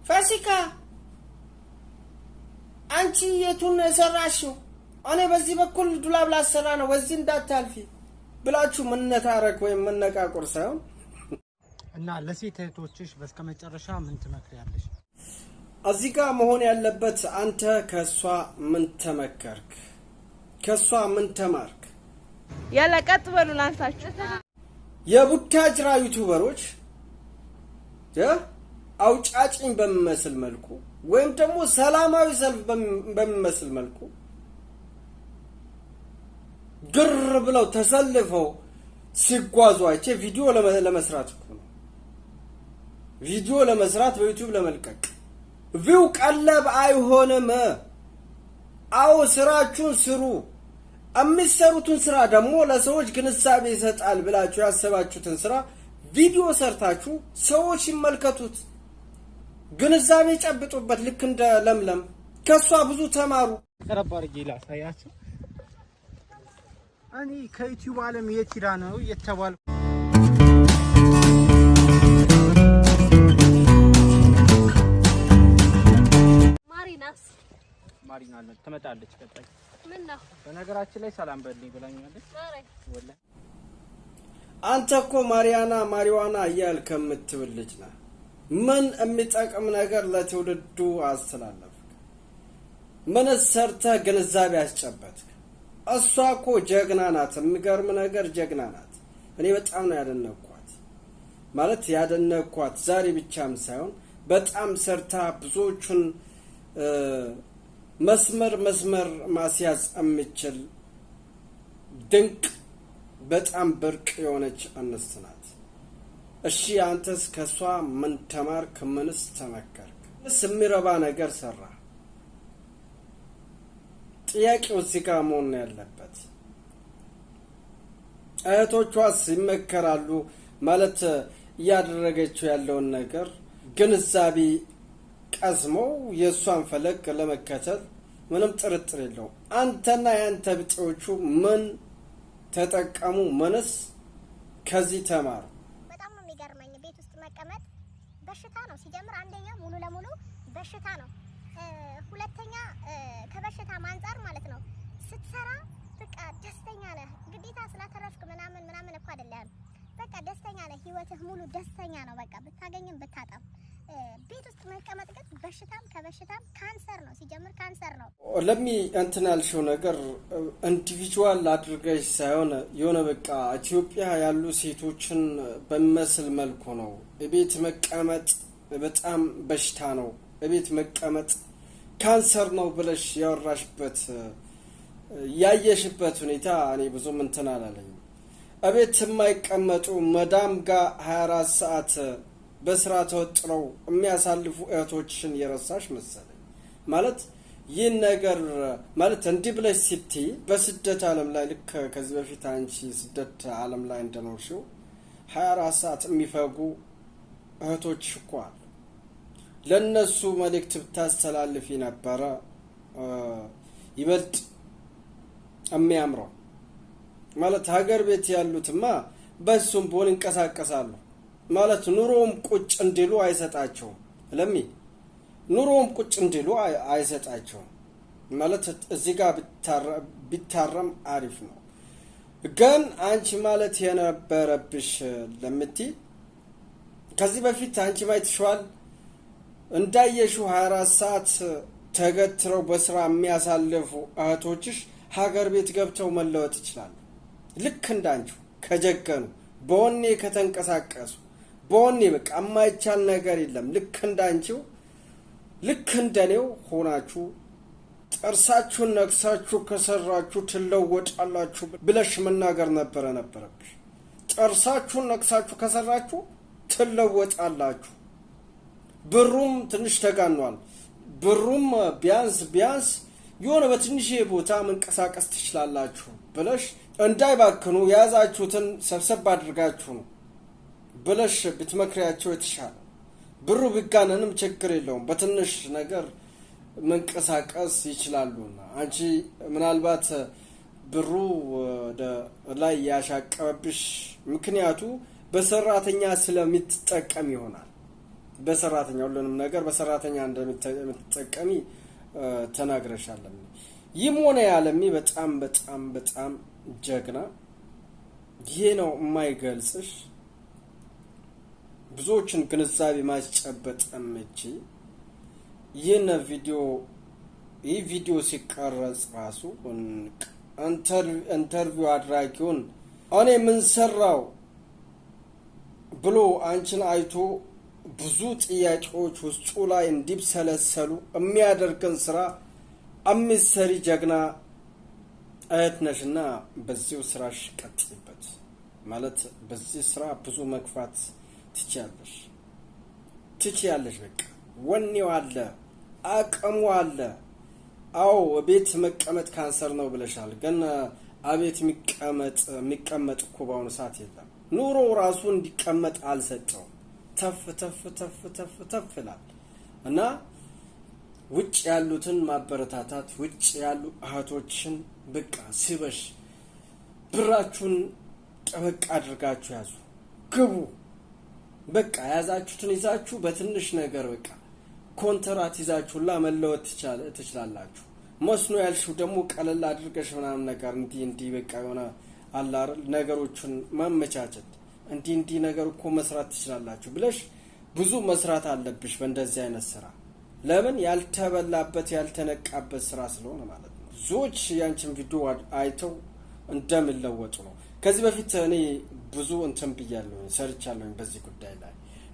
ፋሲካ አንቺ የቱን ሰራሽው እኔ በዚህ በኩል ዱላብ ላሰራ ነው ወዚህ እንዳታልፊ ብላችሁ መነታረክ ወይ መነቃቆር ሳይሆን እና ለሴት እህቶችሽ በስከመጨረሻ ምን ትመክሪያለሽ? እዚህ ጋር መሆን ያለበት አንተ ከሷ ምን ተመከርክ ከሷ ምን ተማርክ ያለቀጥ በሉ ላንሳችሁ የቡታጅራ ዩቲዩበሮች አውጫጭኝ በሚመስል መልኩ ወይም ደግሞ ሰላማዊ ሰልፍ በሚመስል መልኩ ግር ብለው ተሰልፈው ሲጓዙ አይቼ ቪዲዮ ለመስራት እኮ ነው ቪዲዮ ለመስራት በዩቲዩብ ለመልቀቅ ቪው ቀለብ አይሆንም አው ስራችሁን ስሩ አምሰሩትን ስራ ደግሞ ለሰዎች ግንዛቤ ይሰጣል ብላችሁ ያሰባችሁትን ስራ ቪዲዮ ሰርታችሁ ሰዎች ይመልከቱት ግንዛቤ ጨብጡበት ልክ እንደ ለምለም ከሷ ብዙ ተማሩ ቀረባር ጌላ ሳያችሁ እኔ ከዩቲዩብ ዓለም የት ሄዳ ነው የተባልኩ ማሪና ትመጣለች ቀጣይ ምን ነው በነገራችን ላይ ሰላም በልኝ ብላኛለች ወላሂ አንተ እኮ ማሪዋና እያልክ የምትብል ልጅ ነህ ምን የሚጠቅም ነገር ለትውልዱ አስተላለፍክ ምን ሰርተህ ግንዛቤ አስጨበጥክ እሷ እኮ ጀግና ናት የሚገርም ነገር ጀግና ናት እኔ በጣም ነው ያደነኳት ማለት ያደነኳት ዛሬ ብቻም ሳይሆን በጣም ሰርታ ብዙዎቹን መስመር ማስያዝ የምትችል ድንቅ በጣም ብርቅ የሆነች አንስት ናት እሺ አንተስ ከሷ ምን ተማርክ ምንስ ተመከርክ የሚረባ ነገር ሰራ ጥያቄው እዚህ ጋር መሆን ያለበት እህቶቿስ ይመከራሉ ማለት ያደረገችው ያለውን ነገር ግንዛቤ ቀስመው የሷን ፈለግ ለመከተል ምንም ጥርጥር የለውም አንተና ያንተ ብጤዎቹ ምን ተጠቀሙ ምንስ ከዚህ ተማሩ በጣም ነው የሚገርመኝ ቤት ውስጥ መቀመጥ በሽታ ነው ሲጀምር አንደኛ ሙሉ ለሙሉ በሽታ ነው ሁለተኛ ከበሽታ ማንጻር ማለት ነው ስትሰራ በቃ ደስተኛ ነህ ግዴታ ስላተረፍክ ምናምን እኮ አይደለም በቃ ደስተኛ ነህ ህይወትህ ሙሉ ደስተኛ ነው በቃ ብታገኝም ብታጣም ቤት ውስጥ መቀመጥ ግን በሽታም ከበሽታም ካንሰር ነው ሲጀምር ካንሰር ነው ለሚ እንትናልሽው ነገር ኢንዲቪጁዋል አድርገሽ ሳይሆን የሆነ በቃ ኢትዮጵያ ያሉ ሴቶችን በመሰል መልኩ ነው ቤት መቀመጥ በጣም በሽታ ነው ቤት መቀመጥ ካንሰር ነው ብለሽ ያወራሽበት ያየሽበት ሁኔታ እኔ ብዙም እንትን አላለኝ አቤት የማይቀመጡ መዳም ጋር 24 ሰዓት በስራ ተወጥረው የሚያሳልፉ እህቶችን የረሳሽ መሰለኝ ማለት ይህ ነገር ማለት እንዲህ ብለሽ ስትይ በስደት ዓለም ላይ ልክ ከዚህ በፊት አንቺ ስደት ዓለም ላይ እንደኖርሽው 24 ሰዓት የሚፈጉ እህቶች እኮ አሉ ለነሱ መልእክት ብታስተላልፊ ነበረ ይበልጥ የሚያምረው ማለት ሀገር ቤት ያሉትማ በሱም ቦን እንቀሳቀሳሉ ማለት ኑሮም ቁጭ እንዲሉ አይሰጣቸው ለሚ ኑሮም ቁጭ እንዲሉ አይሰጣቸው ማለት እዚህ ጋር ቢታረም አሪፍ ነው ግን አንቺ ማለት የነበረብሽ ለምቲ ከዚህ በፊት አንቺ ማይትሽዋል እንዳየሽው 24 ሰዓት ተገትረው በስራ የሚያሳልፉ እህቶችሽ ሀገር ቤት ገብተው መለወጥ ይችላሉ ልክ እንዳንቺ ከጀገኑ በወኔ ከተንቀሳቀሱ በወኔ በቃ የማይቻል ነገር የለም ልክ እንዳንቺው ልክ እንደኔው ሆናችሁ ጥርሳችሁን ነክሳችሁ ከሰራችሁ ትለወጣላችሁ ብለሽ መናገር ነበረብሽ ጥርሳችሁን ነክሳችሁ ከሰራችሁ ትለወጣላችሁ ብሩም ትንሽ ተጋኗል ብሩም ቢያንስ የሆነ በትንሽ ቦታ መንቀሳቀስ ትችላላችሁ ብለሽ እንዳይባክኑ ያዛችሁትን ሰብሰብ አድርጋችሁ ነው ብለሽ ብትመክሪያቸው የተሻለ ብሩ ቢጋነንም ችግር የለውም በትንሽ ነገር መንቀሳቀስ ይችላሉና አንቺ ምናልባት ብሩ ላይ ያሻቀበብሽ ምክንያቱ በሰራተኛ ስለምትጠቀም ይሆናል በሰራተኛ ሁሉንም ነገር በሰራተኛ እንደምትጠቀሚ ተናግረሻል። ይህም ሆነ ያለሚ በጣም በጣም በጣም ጀግና ይሄ ነው የማይገልጽሽ ብዙዎችን ግንዛቤ ማስጨበጥ እምቺ ይህ ቪዲዮ ሲቀረጽ ራሱ ኢንተርቪው አድራጊውን እኔ ምን ሰራው ብሎ አንቺን አይቶ ብዙ ጥያቄዎች ውስጡ ላይ እንዲብሰለሰሉ የሚያደርገን ስራ አምሰሪ ጀግና እህት ነሽና በዚሁ ስራሽ ቀጥይበት። ማለት በዚህ ስራ ብዙ መግፋት ትችያለሽ። በቃ ወኔው አለ፣ አቅሙ አለ። አዎ ቤት መቀመጥ ካንሰር ነው ብለሻል። ግን አቤት የሚቀመጥ እኮ በአሁኑ ሰዓት የለም። ኑሮ ራሱ እንዲቀመጥ አልሰጠው። ተፍ ተፍ ተፍ ተፍ ተፍ ይላል እና ውጭ ያሉትን ማበረታታት፣ ውጭ ያሉ እህቶችን በቃ ሲበሽ ብራችሁን ጠበቅ አድርጋችሁ ያዙ፣ ግቡ። በቃ ያዛችሁትን ይዛችሁ በትንሽ ነገር በቃ ኮንትራት ይዛችሁላ መለወጥ ትችላላችሁ። መስኖ ያልሽው ደግሞ ቀለል አድርገሽ ምናምን ነገር እንዲህ በቃ የሆነ አላር ነገሮችን ማመቻቸት እንዲህ ነገር እኮ መስራት ትችላላችሁ ብለሽ ብዙ መስራት አለብሽ በእንደዚህ አይነት ስራ። ለምን ያልተበላበት ያልተነቃበት ስራ ስለሆነ ማለት ነው። ብዙዎች ያንቺን ቪዲዮ አይተው እንደምለወጡ ነው። ከዚህ በፊት እኔ ብዙ እንትን ብያለሁ ሰርቻለሁ በዚህ ጉዳይ ላይ።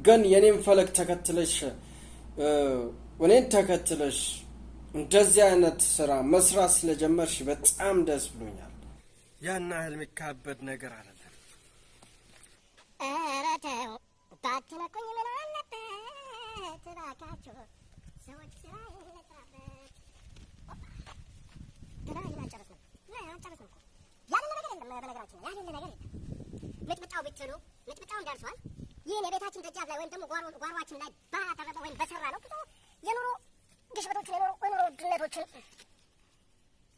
ግን የኔን ፈለግ ተከትለሽ እኔን ተከትለሽ እንደዚህ አይነት ስራ መስራት ስለጀመርሽ በጣም ደስ ብሎኛል። ያን ያህል የሚካበድ ነገር አይደለም። ኧረ ተው ባትነኩኝ ምን አለበት እባካችሁ ሰዎች ስራ ይነጻበት። ገና አንጨርስም እኮ ያለ ነገር የለም። በነገራችን ያለ ነገር የለም። ምጥምጣው ብትሉ ምጥምጣውን ደርሷል። ይህን የቤታችን ደጃፍ ላይ ወይም ደግሞ ጓሯችን ላይ ባተረፈ ወይም በሰራ ነው የኑሮ ግሽበቶችን የኑሮ ውድነቶችን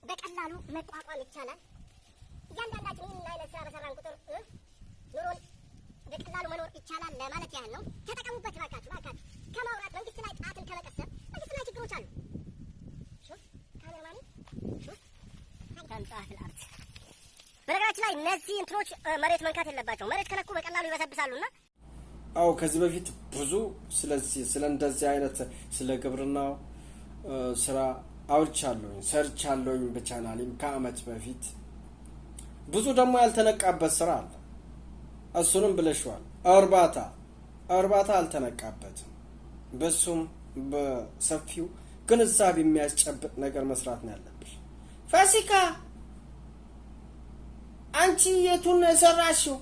በቀላሉ መቋቋም ይቻላል። እያንዳንዳችን ይህን አይነት ስራ በሰራን ቁጥር ኑሮን በቀላሉ መኖር ይቻላል ለማለት ያህል ነው። ተጠቀሙበት ባካችሁ። ከማውራት መንግስት ላይ ጣትን ከመቀሰብ መንግስት ላይ ችግሮች አሉ። ካሜራማን በነገራችን ላይ እነዚህ እንትኖች መሬት መንካት የለባቸው። መሬት ከነኩ በቀላሉ ይበሰብሳሉና አዎ ከዚህ በፊት ብዙ ስለ እንደዚህ አይነት ስለ ግብርናው ስራ አውርቻለሁኝ ሰርቻለሁኝ በቻናሌም ከአመት በፊት። ብዙ ደግሞ ያልተነቃበት ስራ አለ። እሱንም ብለሽዋል። እርባታ አልተነቃበትም። በሱም በሰፊው ግንዛቤ የሚያስጨብጥ ነገር መስራት ነው ያለብሽ። ፋሲካ አንቺ የቱን ሰራሽው?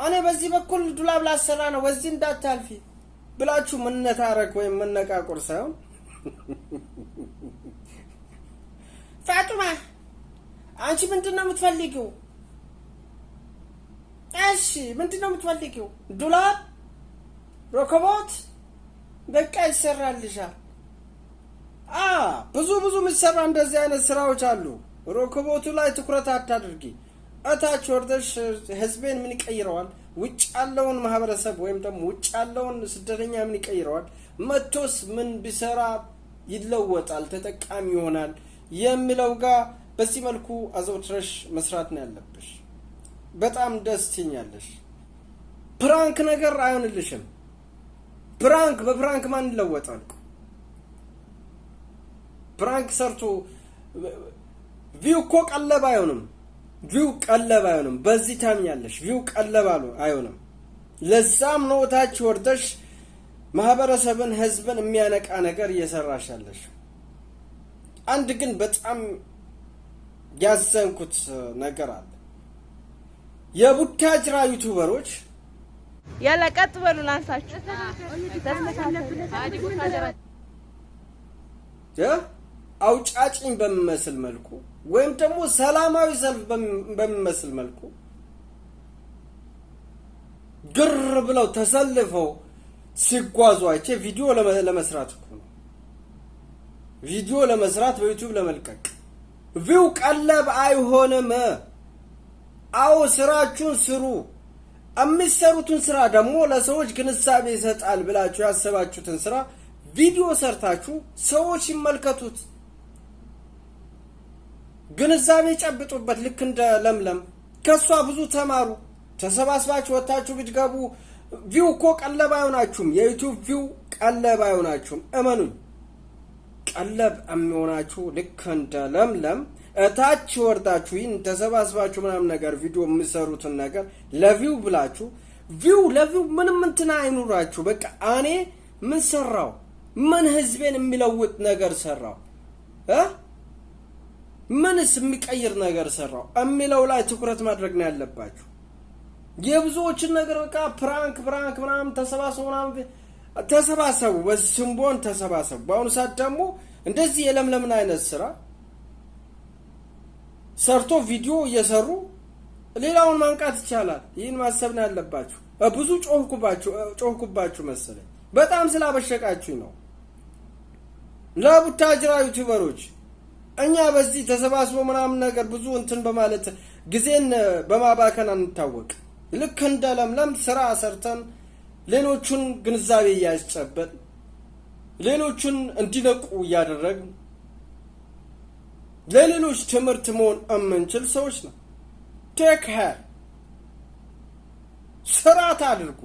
እኔ በዚህ በኩል ዱላብ ላሰራ ነው በዚህ እንዳታልፊ ብላችሁ መነታረክ ወይም መነቃቆር ሳይሆን ፋጡማ አንቺ ምንድነው የምትፈልጊው? እሺ ምንድነው የምትፈልጊው? ዱላብ ሮኮቦት በቃ ይሰራልሻል። ብዙ የሚሰራ እንደዚህ አይነት ስራዎች አሉ። ሮኮቦቱ ላይ ትኩረት አታድርጊ። እታች ወርደሽ ህዝቤን ምን ይቀይረዋል? ውጭ ያለውን ማህበረሰብ ወይም ደግሞ ውጭ ያለውን ስደተኛ ምን ይቀይረዋል? መቶስ ምን ቢሰራ ይለወጣል፣ ተጠቃሚ ይሆናል የሚለው ጋር በዚህ መልኩ አዘውትረሽ መስራት ነው ያለብሽ። በጣም ደስ ትኛለሽ። ፕራንክ ነገር አይሆንልሽም። በፕራንክ ማን ይለወጣል? ፕራንክ ሰርቶ ቪው እኮ ቀለብ አይሆንም። በዚህ ታምኛለሽ። ቪው ቀለብ አይሆንም። ለዛም ነው ታች ወርደሽ ማህበረሰብን ህዝብን የሚያነቃ ነገር እየሰራሽ ያለሽ። አንድ ግን በጣም ያዘንኩት ነገር አለ። የቡታጅራ ዩቲዩበሮች ያለ ቀጥ በሉ ላንሳችሁ አውጫጭኝ በሚመስል መልኩ ወይም ደግሞ ሰላማዊ ሰልፍ በሚመስል መልኩ ግር ብለው ተሰልፈው ሲጓዙ አይቼ ቪዲዮ ለመስራት እኮ ነው። ቪዲዮ ለመስራት በዩቲዩብ ለመልቀቅ ቪው ቀለብ አይሆንም። አዎ ስራችሁን ስሩ። የሚሰሩትን ስራ ደግሞ ለሰዎች ግንዛቤ ይሰጣል ብላችሁ ያሰባችሁትን ስራ ቪዲዮ ሰርታችሁ ሰዎች ይመልከቱት፣ ግንዛቤ ጨብጡበት። ልክ እንደ ለምለም ከሷ ብዙ ተማሩ። ተሰባስባችሁ ወጣችሁ ብትገቡ ቪው እኮ ቀለብ አይሆናችሁም። የዩቲዩብ ቪው ቀለብ አይሆናችሁም። እመኑኝ፣ ቀለብ የሚሆናችሁ ልክ እንደ ለምለም እታች ወርዳችሁ ይህን ተሰባስባችሁ ምናምን ነገር ቪዲዮ የሚሰሩትን ነገር ለቪው ብላችሁ ለቪው ምንም እንትና አይኑራችሁ። በቃ እኔ ምን ሰራው፣ ምን ህዝቤን የሚለውጥ ነገር ሰራው፣ ምንስ የሚቀይር ነገር ሰራው የሚለው ላይ ትኩረት ማድረግ ነው ያለባችሁ። የብዙዎችን ነገር በቃ ፕራንክ ምናምን ተሰባሰቡ፣ በስምቦን ተሰባሰቡ። በአሁኑ ሰዓት ደግሞ እንደዚህ የለምለምን አይነት ስራ ሰርቶ ቪዲዮ እየሰሩ ሌላውን ማንቃት ይቻላል። ይህን ማሰብ ነው ያለባችሁ። ብዙ ጮህኩባችሁ መሰለኝ፣ በጣም ስላበሸቃችሁኝ ነው። ለቡታጅራ ዩቲዩበሮች እኛ በዚህ ተሰባስቦ ምናምን ነገር ብዙ እንትን በማለት ጊዜን በማባከን አንታወቅ። ልክ እንደ ለምለም ስራ ሰርተን ሌሎቹን ግንዛቤ እያስጨበጥ ሌሎቹን እንዲነቁ እያደረግን ለሌሎች ትምህርት መሆን የምንችል ሰዎች ነው። ቴክ ኬር፣ ስርዓት አድርጉ።